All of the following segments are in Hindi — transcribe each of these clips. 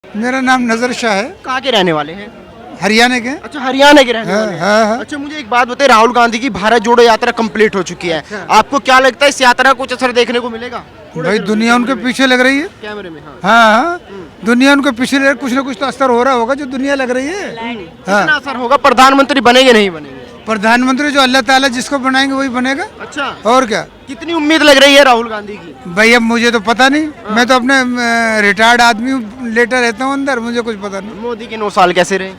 मेरा नाम नजर शाह है। कहाँ के रहने वाले हैं? हरियाणा के। अच्छा, हरियाणा के रहने हाँ, वाले हैं। हाँ, हाँ। अच्छा, मुझे एक बात बताइए, राहुल गांधी की भारत जोड़ो यात्रा कंप्लीट हो चुकी है, आपको क्या लगता है इस यात्रा का कुछ असर देखने को मिलेगा? भाई दुनिया उनके पीछे लग रही है। कैमरे में, हाँ। हाँ हाँ, दुनिया उनके पीछे लग, कुछ ना कुछ तो असर हो रहा होगा जो दुनिया लग रही है। कितना हाँ, असर होगा? प्रधानमंत्री बनेंगे नहीं बनेंगे? प्रधानमंत्री जो अल्लाह ताला जिसको बनाएंगे वही बनेगा। अच्छा, और क्या कितनी उम्मीद लग रही है राहुल गांधी की? भाई, अब मुझे तो पता नहीं, मैं तो अपने रिटायर्ड आदमी हूँ, लेटा रहता हूँ अंदर, मुझे कुछ पता नहीं। मोदी के 9 साल कैसे रहे?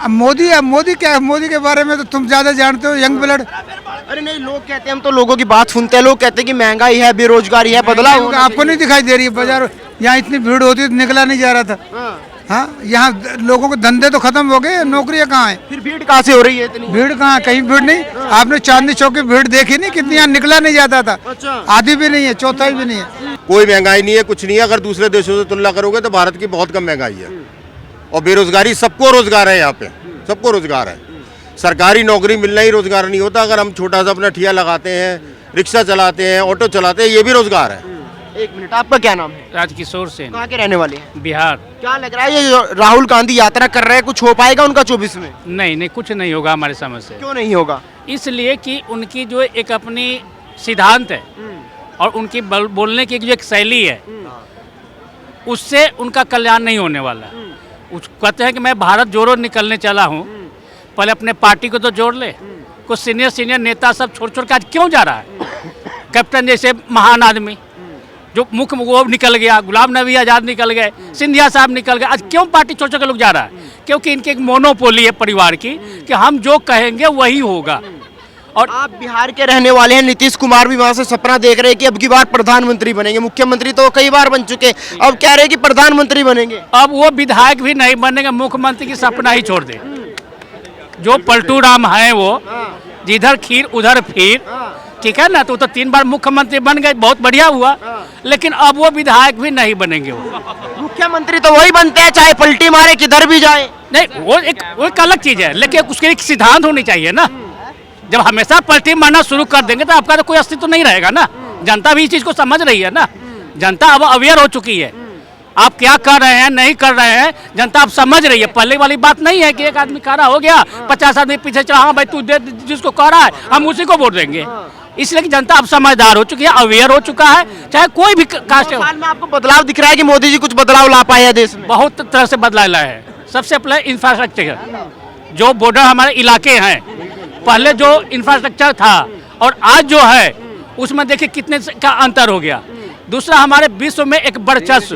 अब मोदी क्या है, मोदी के बारे में तो तुम ज्यादा जानते हो, यंग ब्लड। अरे नहीं, लोग कहते हैं, हम तो लोगों की बात सुनते हैं, लोग कहते हैं कि महंगाई है, बेरोजगारी है, बदलाव होना आपको नहीं दिखाई दे रही है बाजार? यहाँ इतनी भीड़ होती है तो निकला नहीं जा रहा था। हाँ। हाँ, यहाँ लोगों के धंधे तो खत्म हो गए, नौकरियां कहाँ हैं? फिर भीड़ कहाँ से हो रही है इतनी? भीड़ कहाँ, कहीं भीड़ नहीं। आपने चांदनी चौक की भीड़ देखी नहीं कितनी? यहाँ निकला नहीं जाता था। अच्छा। आधी भी नहीं है, चौथाई भी नहीं है। कोई महंगाई नहीं है, कुछ नहीं है। अगर दूसरे देशों से तुलना करोगे तो भारत की बहुत कम महंगाई है। और बेरोजगारी, सबको रोजगार है यहाँ पे, सबको रोजगार है। सरकारी नौकरी मिलना ही रोजगार नहीं होता। अगर हम छोटा सा अपना ठिया लगाते हैं, रिक्शा चलाते हैं, ऑटो चलाते हैं, ये भी रोजगार है। एक मिनट, आपका क्या नाम है? राजकिशोर सेन, कहाँ के रहने वाले हैं? बिहार। क्या लग रहा है ये जो राहुल गांधी यात्रा कर रहे हैं, कुछ हो पाएगा उनका 24 में? नहीं नहीं, कुछ नहीं होगा हमारे समझ से। क्यों नहीं होगा? इसलिए कि उनकी जो एक अपनी सिद्धांत है और उनकी बोलने की जो एक शैली है, उससे उनका कल्याण नहीं होने वाला। कहते हैं कि मैं भारत जोड़ो निकलने चला हूँ, पहले अपने पार्टी को तो जोड़ ले। कुछ सीनियर नेता सब छोड़ छोड़ के आज क्यों जा रहा है? कैप्टन जैसे महान आदमी जो मुख्य वो निकल गया, गुलाम नबी आज़ाद निकल गए, सिंधिया साहब निकल गए, आज क्यों पार्टी छोड़ छोड़ के लोग जा रहा है? क्योंकि इनकी एक मोनोपोली है परिवार की कि हम जो कहेंगे वही होगा। और आप बिहार के रहने वाले हैं, नीतीश कुमार भी वहाँ से सपना देख रहे हैं कि अब की बार प्रधानमंत्री बनेंगे। मुख्यमंत्री तो कई बार बन चुके, अब कह रहे हैं कि प्रधानमंत्री बनेंगे। अब वो विधायक भी नहीं बनेगा, मुख्यमंत्री की सपना ही छोड़ दे। जो पलटू राम है वो जिधर खीर उधर फिर, ठीक है ना? तो 3 बार मुख्यमंत्री बन गए, बहुत बढ़िया हुआ। लेकिन अब वो विधायक भी नहीं बनेंगे। वो मुख्यमंत्री तो वही बनते हैं चाहे पलटी मारे किधर भी जाए। नहीं, वो एक अलग चीज है, लेकिन उसके एक सिद्धांत होनी चाहिए ना। जब हमेशा पलटी मारना शुरू कर देंगे तो आपका तो कोई अस्तित्व नहीं रहेगा ना। जनता भी इस चीज को समझ रही है ना। जनता अब अवेयर हो चुकी है, आप क्या कर रहे हैं नहीं कर रहे हैं, जनता अब समझ रही है। पहले वाली बात नहीं है कि एक आदमी खड़ा हो गया, 50 आदमी पीछे चला, हाँ भाई तू दे, जिसको कह रहा है हम उसी को वोट देंगे। इसलिए कि जनता अब समझदार हो चुकी है, अवेयर हो चुका है, चाहे कोई भी कास्ट हो। साल में आपको बदलाव दिख रहा है कि मोदी जी कुछ बदलाव ला पाए हैं देश में? बहुत तरह से बदलाव लाए हैं। सबसे पहले इंफ्रास्ट्रक्चर, जो बॉर्डर हमारे इलाके हैं, पहले जो इंफ्रास्ट्रक्चर था और आज जो है उसमें देखिए कितने का अंतर हो गया। दूसरा, हमारे विश्व में एक वर्चस्व,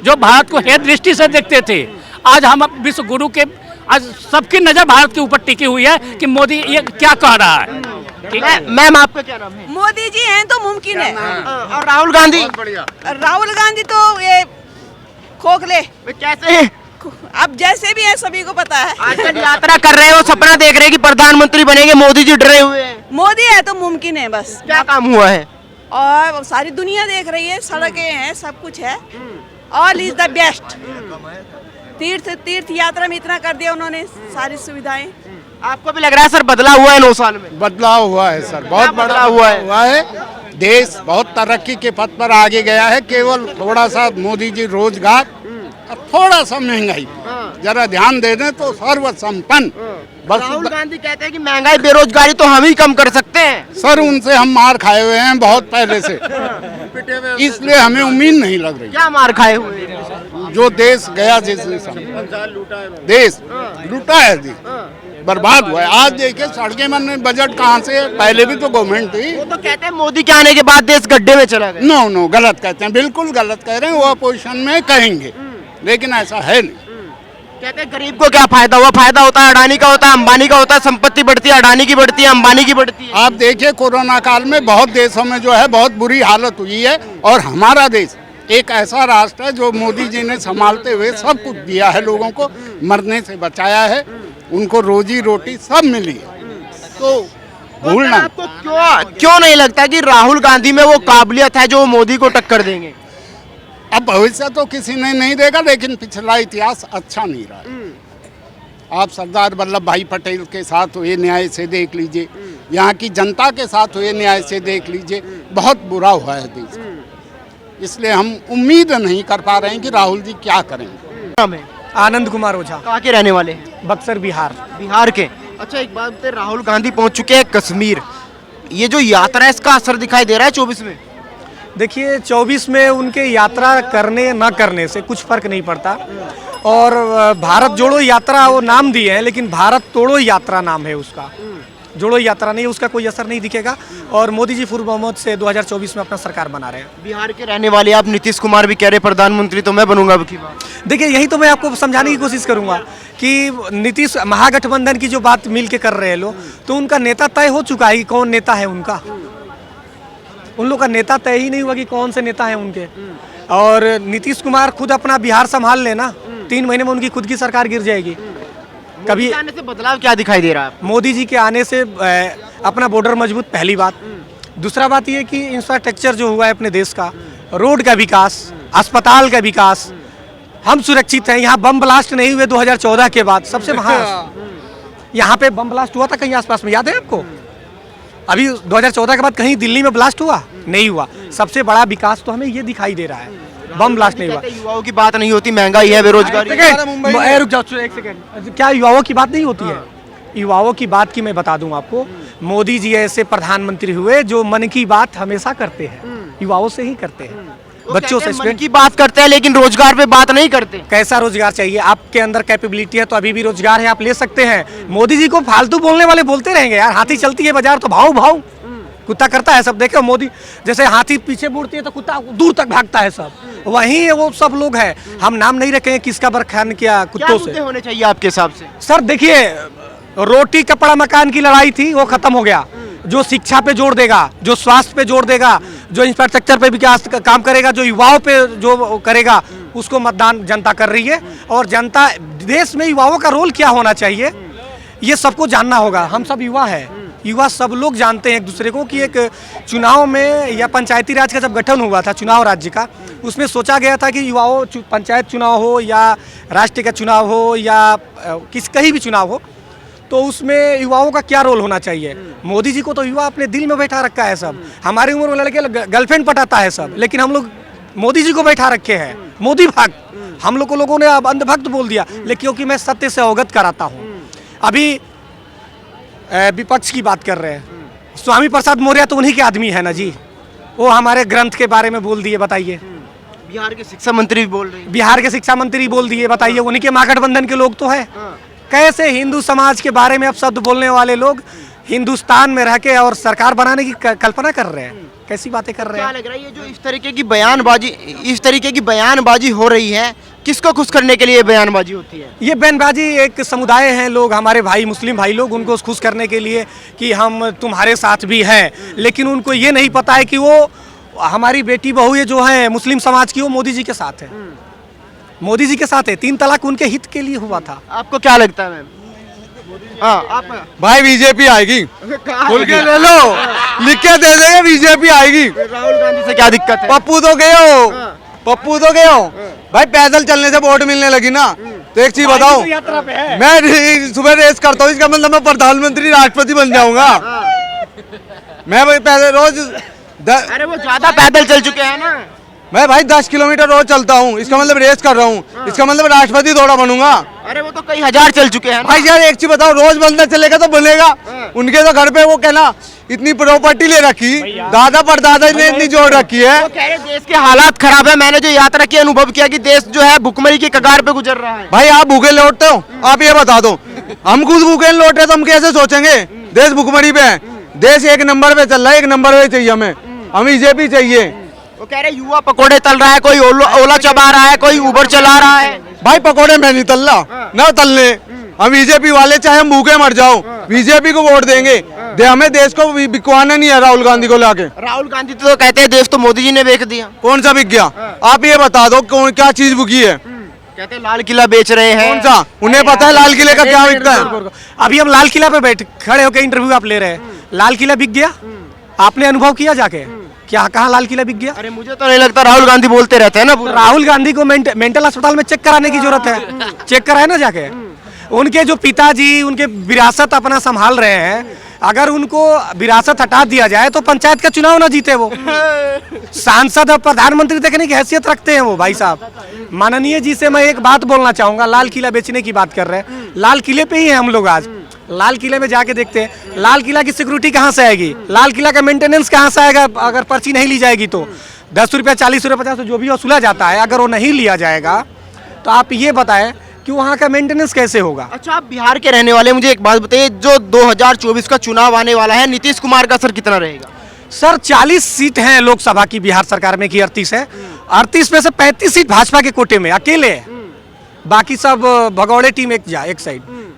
जो भारत को हेय दृष्टि से देखते थे, आज हम विश्व गुरु के, आज सबकी नजर भारत के ऊपर टिकी हुई है कि मोदी ये क्या कह रहा है। ठीक है मैम, आपका क्या नाम है? मोदी जी हैं तो मुमकिन है। और राहुल गांधी? राहुल गांधी तो ये खोखले, कैसे हैं? अब जैसे भी है सभी को पता है। आजकल यात्रा कर रहे हो, सपना देख रहे हैं कि प्रधानमंत्री बनेंगे, मोदी जी डरे हुए हैं। मोदी है तो मुमकिन है बस। क्या काम हुआ है? और सारी दुनिया देख रही है, सड़कें हैं, सब कुछ है। All is the best. तीर्थ यात्रा में इतना कर दिया उन्होंने, सारी सुविधाएं। आपको भी लग रहा है सर बदलाव हुआ है 9 साल में? बदलाव हुआ है सर, बहुत बड़ा बदलाव हुआ है। देश बहुत तरक्की के पथ पर आगे गया है। केवल थोड़ा सा मोदी जी रोजगार और थोड़ा सा महंगाई जरा ध्यान दे दें तो सर्वसंपन्न। बस राहुल गांधी कहते हैं कि महंगाई बेरोजगारी तो हम ही कम कर सकते हैं। सर, उनसे हम मार खाए हुए हैं बहुत पहले से, इसलिए हमें उम्मीद नहीं लग रही। क्या मार खाए हुए? जो देश गया, जिसने देश लूटा है जी, बर्बाद हुआ है। आज देखिए सड़कें बनने, बजट कहाँ से? पहले भी तो गवर्नमेंट थी। वो तो कहते हैं मोदी के आने के बाद देश गड्ढे में चला गया। नो, गलत कहते हैं, बिल्कुल गलत कह रहे हैं। वो अपोजिशन में कहेंगे, लेकिन ऐसा है नहीं। कहते हैं गरीब को क्या फायदा हुआ? फायदा होता है अडानी का, होता है अंबानी का, होता है संपत्ति बढ़ती है, अडानी की बढ़ती है, अंबानी की बढ़ती है। आप देखिए कोरोना काल में बहुत देशों में जो है बहुत बुरी हालत हुई है, और हमारा देश एक ऐसा राष्ट्र है जो मोदी जी ने संभालते हुए सब कुछ दिया है, लोगों को मरने से बचाया है, उनको रोजी रोटी सब मिली है। तो भूलना, आपको क्यों नहीं लगता कि राहुल गांधी में वो काबिलियत है जो मोदी को टक्कर देंगे? अब भविष्य तो किसी ने नहीं देखा, लेकिन पिछला इतिहास अच्छा नहीं रहा है। आप सरदार वल्लभ भाई पटेल के साथ हुए न्याय से देख लीजिए, यहाँ की जनता के साथ हुए न्याय से देख लीजिए, बहुत बुरा हुआ है देश। इसलिए हम उम्मीद नहीं कर पा रहे हैं कि राहुल जी क्या करेंगे। नाम है? आनंद कुमार ओझा, कहाँ के रहने वाले हैं? बक्सर बिहार। बिहार के। अच्छा एक बात बताइए, राहुल गांधी पहुंच चुके हैं कश्मीर, ये जो यात्रा है इसका असर दिखाई दे रहा है 24 में? देखिए 24 में उनके यात्रा करने न करने से कुछ फर्क नहीं पड़ता। और भारत जोड़ो यात्रा वो नाम दिए हैं, लेकिन भारत तोड़ो यात्रा नाम है उसका, जोड़ो यात्रा नहीं, उसका कोई असर नहीं दिखेगा। और मोदी जी पूर्ण बहुमत से 2024 में अपना सरकार बना रहे हैं। बिहार के रहने वाले आप, नीतीश कुमार भी कह रहे प्रधानमंत्री तो मैं बनूंगा अब की बार। देखिए यही तो मैं आपको समझाने की कोशिश करूंगा कि नीतीश महागठबंधन की जो बात मिल के कर रहे हैं लोग, तो उनका नेता तय हो चुका है कि कौन नेता है उनका। उन लोग का नेता तय ही नहीं हुआ कि कौन से नेता हैं उनके। और नीतीश कुमार खुद अपना बिहार संभाल लेना, 3 महीने में उनकी खुद की सरकार गिर जाएगी। कभी आने से बदलाव क्या दिखाई दे रहा है? मोदी जी के आने से अपना बॉर्डर मजबूत, पहली बात। दूसरा बात ये कि इंफ्रास्ट्रक्चर जो हुआ है अपने देश का, रोड का विकास, अस्पताल का विकास, हम सुरक्षित हैं। यहाँ बम ब्लास्ट नहीं हुए 2014 के बाद, सबसे महान। यहाँ पे बम ब्लास्ट हुआ था कहीं आसपास में, याद है आपको? अभी 2014 के बाद कहीं दिल्ली में ब्लास्ट हुआ? नहीं हुआ। सबसे बड़ा विकास तो हमें ये दिखाई दे रहा है, बम ब्लास्ट नहीं हुआ। युवाओं की बात नहीं होती, महंगाई है, बेरोजगारी। रुक जाओ एक सेकंड, क्या युवाओं की बात नहीं होती है? युवाओं की बात की मैं बता दूं आपको, मोदी जी ऐसे प्रधानमंत्री हुए जो मन की बात हमेशा करते हैं, युवाओं से ही करते हैं, बच्चों से। मन की बात करते हैं लेकिन रोजगार पे बात नहीं करते। कैसा रोजगार चाहिए? आपके अंदर कैपेबिलिटी है तो अभी भी रोजगार है, आप ले सकते हैं। मोदी जी को फालतू बोलने वाले बोलते रहेंगे यार, हाथी चलती है बाजार तो भाव भाव, कुत्ता करता है सब। देखो मोदी जैसे हाथी पीछे मुड़ती है तो कुत्ता दूर तक भागता है, सब वही वो सब लोग हैं। हम नाम नहीं रखेंगे किसका बरखान किया कुत्तों से। होने चाहिए आपके हिसाब से? सर देखिए, रोटी कपड़ा मकान की लड़ाई थी, वो खत्म हो गया। जो शिक्षा पे जोर देगा, जो स्वास्थ्य पे जोर देगा, जो इंफ्रास्ट्रक्चर पे विकास काम करेगा, जो युवाओं पे जो करेगा, उसको मतदान जनता कर रही है। और जनता, देश में युवाओं का रोल क्या होना चाहिए ये सबको जानना होगा। हम सब युवा हैं, युवा सब लोग जानते हैं एक दूसरे को कि एक चुनाव में या पंचायती राज का जब गठन हुआ था, चुनाव राज्य का, उसमें सोचा गया था कि युवाओं, पंचायत चुनाव हो या राष्ट्रीय का चुनाव हो या कहीं भी चुनाव हो, तो उसमें युवाओं का क्या रोल होना चाहिए। मोदी जी को तो युवा अपने दिल में बैठा रखा है सब। हमारी उम्र वाले लड़के गर्लफ्रेंड पटाता है सब, लेकिन हम लोग मोदी जी को बैठा रखे हैं, मोदी भक्त। हम लोगों ने अब अंधभक्त बोल दिया, लेकिन क्योंकि मैं सत्य से अवगत कराता हूँ। अभी विपक्ष की बात कर रहे हैं, स्वामी प्रसाद मौर्य तो उन्हीं के आदमी है ना जी, वो हमारे ग्रंथ के बारे में बोल दिए, बताइए। बिहार के शिक्षा मंत्री भी बोल रहे हैं। बिहार के शिक्षा मंत्री बोल दिए, बताइए। उन्हीं के महागठबंधन के लोग तो है। कैसे हिंदू समाज के बारे में अब शब्द बोलने वाले लोग हिंदुस्तान में रह के और सरकार बनाने की कल्पना कर रहे हैं? कैसी बातें कर रहे हैं? क्या लग रहा है ये जो इस तरीके की बयानबाजी हो रही है, किसको खुश करने के लिए बयानबाजी होती है? ये बयानबाजी एक समुदाय हैं लोग, हमारे भाई मुस्लिम भाई लोग, उनको खुश करने के लिए कि हम तुम्हारे साथ भी हैं। लेकिन उनको ये नहीं पता है कि वो हमारी बेटी बहू ये जो है मुस्लिम समाज की, वो मोदी जी के साथ है, मोदी जी के साथ है। 3 तलाक उनके हित के लिए हुआ था। आपको क्या लगता है मैम? हाँ, आप भाई बीजेपी आएगी, खुल के ले लो, लिख के दे देंगे, बीजेपी आएगी। राहुल गांधी से क्या दिक्कत है? पप्पू तो गए हो, पप्पू तो गए हो भाई, पैदल चलने से वोट मिलने लगी ना। तो एक चीज बताओ, यात्रा पे है। मैं सुबह रेस करता हूँ, इसका मतलब मैं प्रधानमंत्री राष्ट्रपति बन जाऊंगा। मैं भाई पैदल रोज अरे वो ज्यादा पैदल चल चुके हैं ना। मैं भाई 10 किलोमीटर रोज चलता हूँ, इसका मतलब रेस कर रहा हूँ, इसका मतलब राष्ट्रपति थोड़ा बनूंगा। अरे वो तो कई हजार चल चुके हैं ना। भाई यार एक चीज बताओ, रोज बंदा चलेगा तो बनेगा। उनके तो घर पे वो कहना इतनी प्रॉपर्टी ले रखी, दादा परदादा ने इतनी जोड़ रखी है। वो कह रहे देश के हालात खराब है। मैंने जो यात्रा की अनुभव किया कि देश जो है भुखमरी की कगार पे गुजर रहा है। भाई आप भूखे लौटते हो, आप ये बता दो। हम खुद भूखे लौटे तो हम कैसे सोचेंगे देश भुखमरी पे है? देश एक नंबर पे चल रहा है, एक नंबर पे चाहिए हमें बीजेपी चाहिए। वो कह रहे युवा पकोड़े तल रहा है, कोई ओला चबा रहा है, कोई उबर चला रहा है। भाई पकोड़े मैं नहीं तल रहा, ना तलने। हम बीजेपी वाले चाहे हम भूखे मर जाओ, बीजेपी को वोट देंगे। हमें देश को बिकवाना नहीं है राहुल गांधी को लाके। राहुल गांधी तो कहते हैं देश तो मोदी जी ने बेच दिया। कौन सा बिक गया? आप ये बता दो कौन क्या चीज बिकी है? कहते हैं लाल किला बेच रहे हैं। कौन सा? उन्हें पता है लाल किले का क्या बिकता है? अभी हम लाल किला पे खड़े होकर इंटरव्यू आप ले रहे हैं, लाल किला बिक गया? आपने अनुभव किया जाके? क्या कहाँ लाल किला बिक गया? अरे मुझे तो नहीं लगता, राहुल गांधी बोलते रहते हैं ना। राहुल गांधी को मेंटल अस्पताल में चेक कराने की जरूरत है, चेक कराए ना जाके। उनके जो पिताजी उनके विरासत अपना संभाल रहे हैं, अगर उनको विरासत हटा दिया जाए तो पंचायत का चुनाव ना जीते वो। सांसद और प्रधानमंत्री देखने की हैसियत रखते हैं वो भाई साहब। माननीय जी से मैं एक बात बोलना चाहूंगा, लाल किला बेचने की बात कर रहे हैं, लाल किले पे ही हैं हम लोग आज। लाल किले में जाके देखते हैं लाल किला की सिक्योरिटी कहाँ से आएगी, लाल किला का मेंटेनेंस कहाँ से आएगा अगर पर्ची नहीं ली जाएगी तो। 10 रुपया 40 रुपया 50 जो भी वसूला जाता है अगर वो नहीं लिया जाएगा तो आप ये बताएं कि वहाँ का मेंटेनेंस कैसे होगा। अच्छा, आप बिहार के रहने वाले, मुझे एक बात बताइए, जो 2024 का चुनाव आने वाला है, नीतीश कुमार का असर कितना रहेगा? सर 40 सीट हैं लोकसभा की बिहार सरकार में की 38 है, 38 में से 35 सीट भाजपा के कोटे में अकेले है, बाकी सब भगौड़े टीम एक साइड।